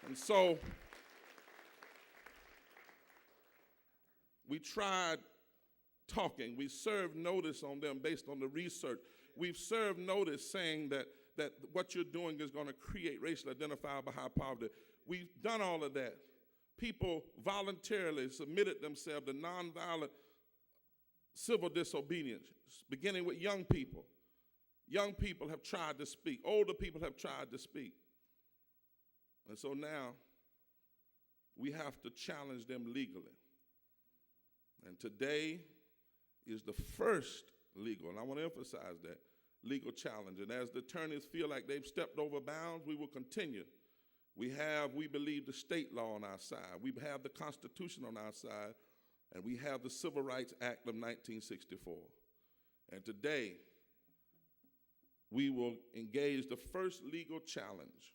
And so we tried talking. We served notice on them based on the research. We've served notice saying that what you're doing is going to create racially identifiable high poverty. We've done all of that. People voluntarily submitted themselves to nonviolent civil disobedience, beginning with young people. Young people have tried to speak. Older people have tried to speak. And so now we have to challenge them legally. And today is the first legal, and I want to emphasize that, legal challenge. And as the attorneys feel like they've stepped over bounds, we will continue. We believe, the state law on our side. We have the Constitution on our side, and we have the Civil Rights Act of 1964. And today, we will engage the first legal challenge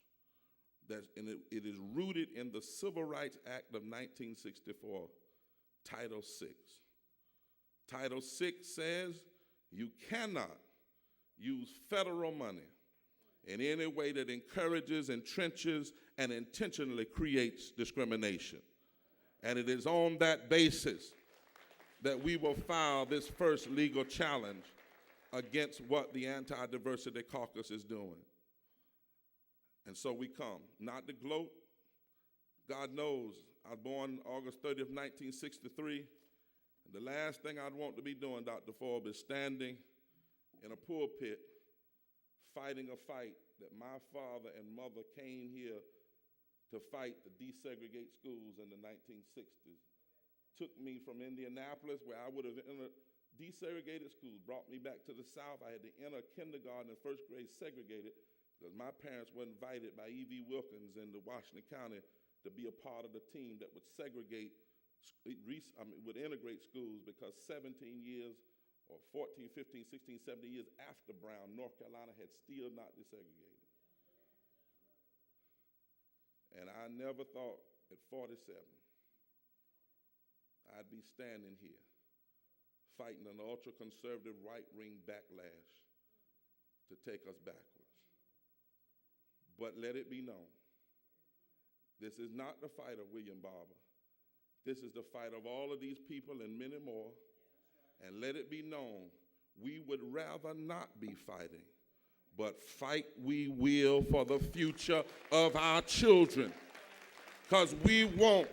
it is rooted in the Civil Rights Act of 1964, Title VI. Title VI says you cannot use federal money in any way that encourages, entrenches, and intentionally creates discrimination. And it is on that basis that we will file this first legal challenge against what the Anti-Diversity Caucus is doing. And so we come, not to gloat. God knows, I was born August 30th, 1963. And the last thing I'd want to be doing, Dr. Forbes, is standing in a pulpit fighting a fight that my father and mother came here to fight to desegregate schools in the 1960s. Took me from Indianapolis, where I would have entered desegregated schools, brought me back to the South. I had to enter kindergarten and first grade segregated because my parents were invited by E.V. Wilkins in the Washington County to be a part of the team that would would integrate schools, because 17 years or 14, 15, 16, 17 years after Brown, North Carolina had still not desegregated. And I never thought at 47 I'd be standing here fighting an ultra-conservative right-wing backlash to take us backwards. But let it be known, this is not the fight of William Barber. This is the fight of all of these people and many more. And let it be known, we would rather not be fighting, but fight we will for the future of our children. Because we want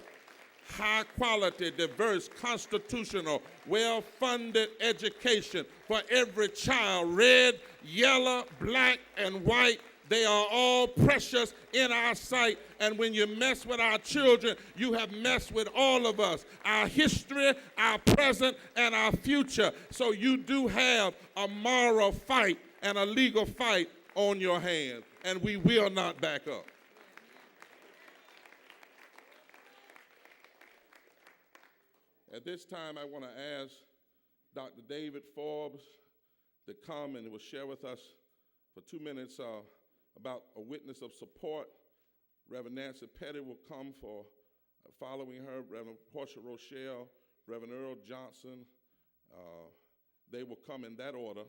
high quality, diverse, constitutional, well-funded education for every child, red, yellow, black, and white. They are all precious in our sight. And when you mess with our children, you have messed with all of us, our history, our present, and our future. So you do have a moral fight and a legal fight on your hands, and we will not back up. At this time, I want to ask Dr. David Forbes to come and will share with us for 2 minutes about a witness of support. Reverend Nancy Petty will come for following her, Reverend Portia Rochelle, Reverend Earl Johnson. They will come in that order,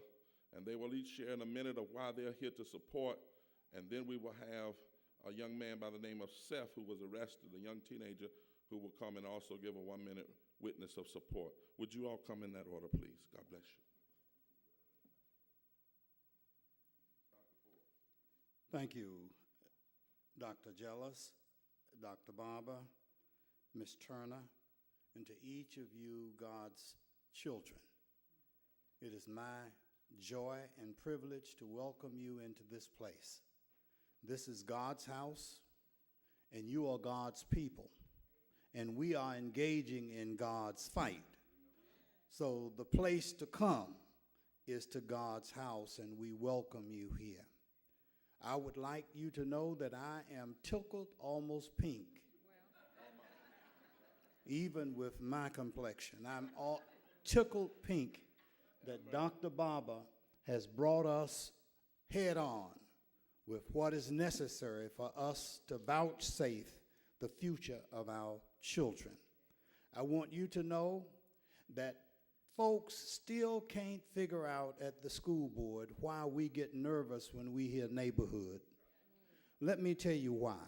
and they will each share in a minute of why they're here to support. And then we will have a young man by the name of Seth, who was arrested, a young teenager, who will come and also give a 1 minute witness of support. Would you all come in that order, please? God bless you. Thank you, Dr. Jealous, Dr. Barber, Ms. Turner, and to each of you, God's children. It is my joy and privilege to welcome you into this place. This is God's house, and you are God's people, and we are engaging in God's fight. So the place to come is to God's house, and we welcome you here. I would like you to know that I am tickled almost pink, even with my complexion. I'm all tickled pink that Dr. Barber has brought us head on with what is necessary for us to vouchsafe the future of our children. I want you to know that folks still can't figure out at the school board why we get nervous when we hear neighborhood. Let me tell you why.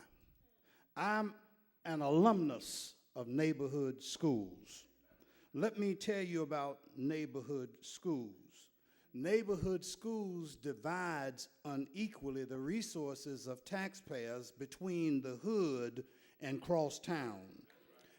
I'm an alumnus of neighborhood schools. Let me tell you about neighborhood schools. Neighborhood schools divides unequally the resources of taxpayers between the hood and crosstown.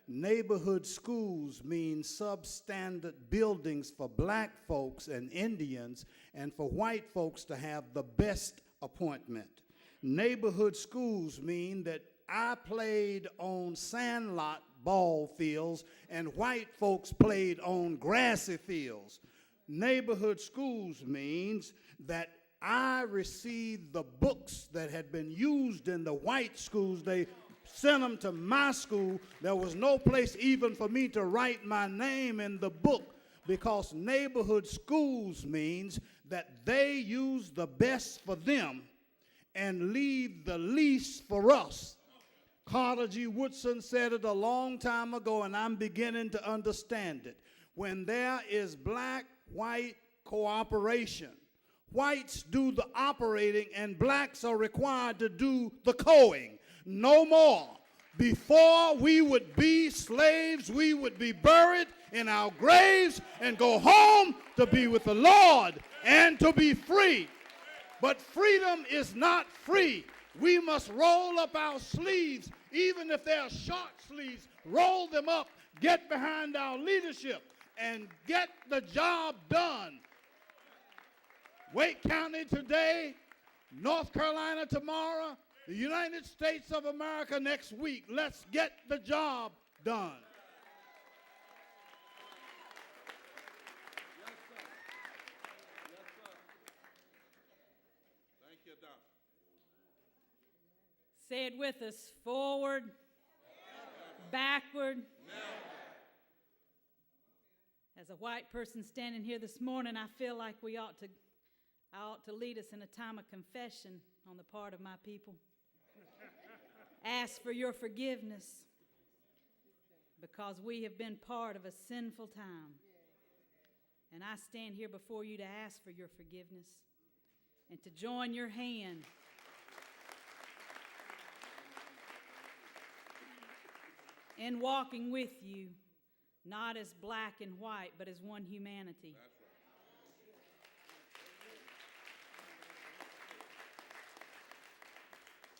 Neighborhood schools mean substandard buildings for black folks and Indians, and for white folks to have the best appointment. Neighborhood schools mean that I played on sandlot ball fields and white folks played on grassy fields. Neighborhood schools means that I received the books that had been used in the white schools. They sent them to my school. There was no place even for me to write my name in the book, because neighborhood schools means that they use the best for them and leave the least for us. Carter G. Woodson said it a long time ago, and I'm beginning to understand it. When there is black-white cooperation, whites do the operating and blacks are required to do the coing. No more. Before we would be slaves, we would be buried in our graves and go home to be with the Lord and to be free. But freedom is not free. We must roll up our sleeves, even if they are short sleeves, roll them up, get behind our leadership, and get the job done. Wake County today, North Carolina tomorrow, the United States of America next week. Let's get the job done. Yes, sir. Yes, sir. Thank you, Doc. Say it with us. Forward, backward. As a white person standing here this morning, I feel like I ought to lead us in a time of confession on the part of my people. Ask for your forgiveness, because we have been part of a sinful time. And I stand here before you to ask for your forgiveness and to join your hand in walking with you, not as black and white, but as one humanity. That's right.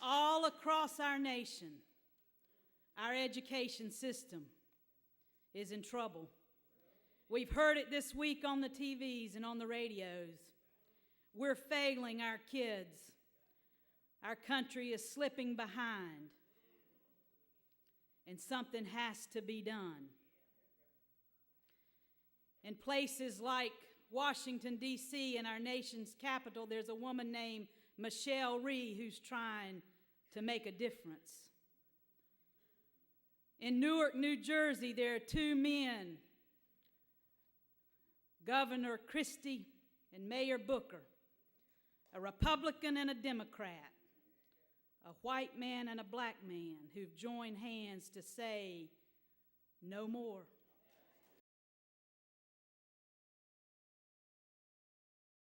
All across our nation, our education system is in trouble. We've heard it this week on the TVs and on the radios. We're failing our kids. Our country is slipping behind, and something has to be done. In places like Washington, D.C., and our nation's capital, there's a woman named Michelle Rhee who's trying to make a difference. In Newark, New Jersey, there are two men, Governor Christie and Mayor Booker, a Republican and a Democrat, a white man and a black man, who've joined hands to say, no more.